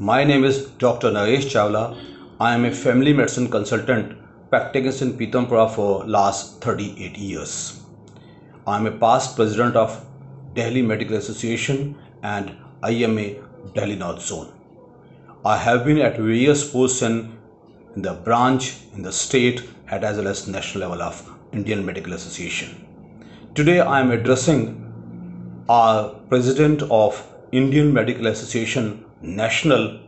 My name is Dr. Naresh Chawla. I am a family medicine consultant practicing in Pitampura for last 38 years. I am a past president of Delhi Medical Association and IMA Delhi North Zone. I have been at various posts in the branch, in the state, and as well as national level of Indian Medical Association. Today I am addressing our president of Indian Medical Association National,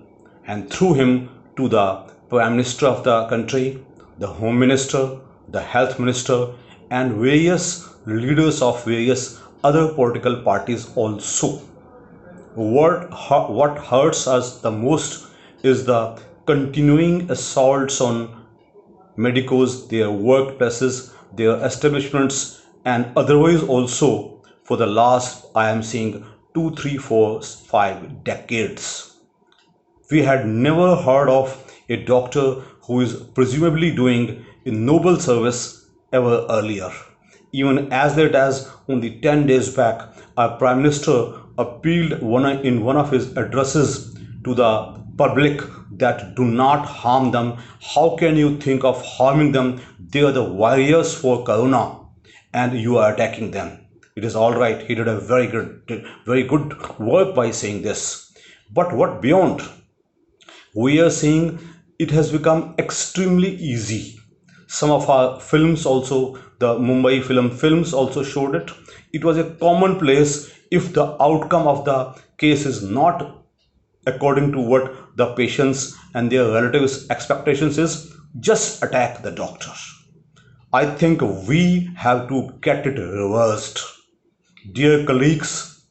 and through him to the Prime Minister of the country, the Home Minister, the Health Minister, and various leaders of various other political parties also. What hurts us the most is the continuing assaults on medicos, their workplaces, their establishments, and otherwise also for the last, I am seeing 2, 3, 4, 5 decades. We had never heard of a doctor who is presumably doing a noble service ever earlier. Even as late as only 10 days back, our Prime Minister appealed in one of his addresses to the public that do not harm them. How can you think of harming them? They are the warriors for Corona and you are attacking them. It is all right. He did a very good work by saying this. But what beyond? We are seeing it has become extremely easy. Some of our films also, the Mumbai films also showed it. It was a commonplace. If the outcome of the case is not according to what the patients and their relatives' expectations is, just attack the doctor. I think we have to get it reversed. Dear colleagues,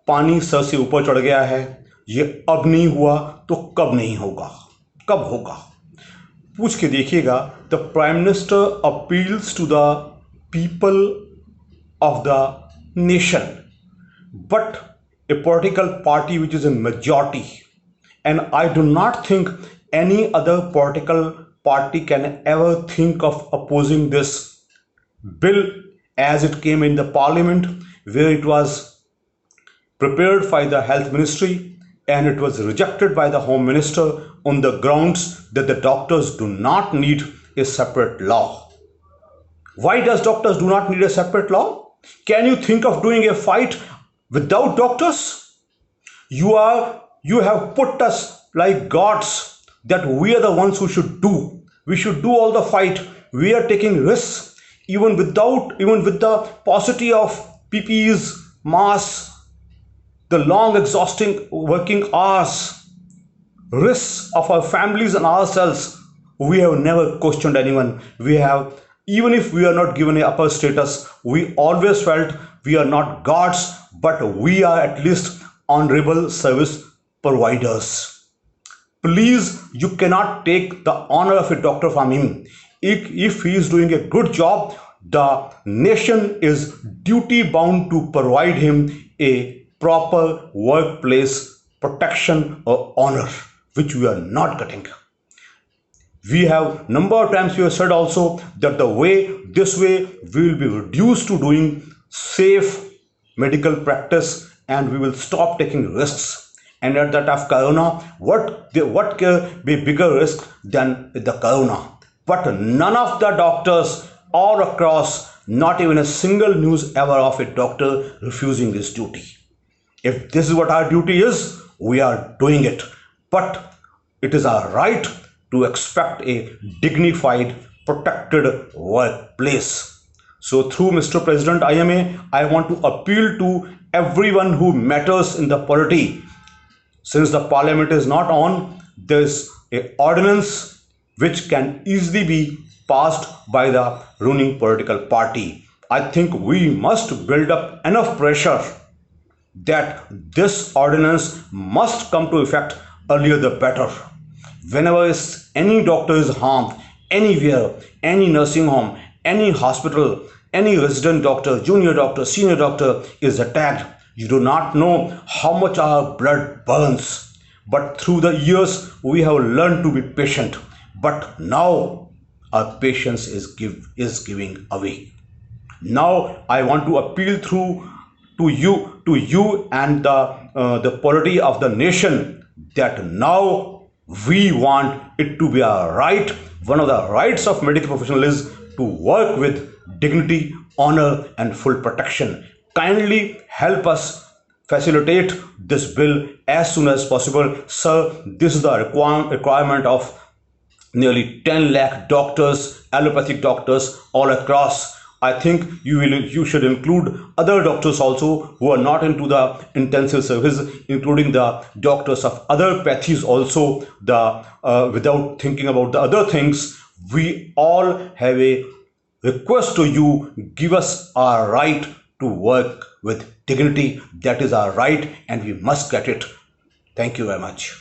पानी sir से ऊपर चढ़ गया है. ये अब नहीं हुआ तो कब नहीं होगा, कब होगा? पूछ के देखिएगा. The Prime Minister appeals to the people of the nation, but a political party which is in majority, and I do not think any other political party can ever think of opposing this bill as it came in the parliament, where it was prepared by the health ministry and it was rejected by the home minister on the grounds that the doctors do not need a separate law. Why does doctors do not need a separate law? Can you think of doing a fight without doctors? You have put us like gods that we are the ones who should do. We should do all the fight. We are taking risks even with the paucity of PPEs, masks, the long exhausting working hours, risks of our families and ourselves. We have never questioned anyone. Even if we are not given an upper status, we always felt we are not gods, but we are at least honorable service providers. Please, you cannot take the honor of a doctor from him. If he is doing a good job, the nation is duty bound to provide him a proper workplace protection or honor, which we are not getting. We have number of times we have said also that this way we will be reduced to doing safe medical practice and we will stop taking risks. And at that of Corona, what can be bigger risk than the Corona? But none of the doctors all across, not even a single news ever of a doctor refusing his duty. If this is what our duty is, we are doing it. But it is our right to expect a dignified, protected workplace. So through Mr. President IMA, I want to appeal to everyone who matters in the polity. Since the parliament is not on, there is an ordinance which can easily be passed by the ruling political party. I think we must build up enough pressure that this ordinance must come to effect earlier the better. Whenever any doctor is harmed, anywhere, any nursing home, any hospital, any resident doctor, junior doctor, senior doctor is attacked, you do not know how much our blood burns. But through the years, we have learned to be patient. But now our patience is giving away. Now I want to appeal to you and the polity of the nation that now we want it to be our right. One of the rights of medical professional is to work with dignity, honor, and full protection. Kindly help us facilitate this bill as soon as possible. Sir, this is the requirement of nearly 10 lakh doctors, allopathic doctors all across. I think you should include other doctors also who are not into the intensive service, including the doctors of other pathies also. The without thinking about the other things, we all have a request to you: give us our right to work with dignity. That is our right, and we must get it. Thank you very much.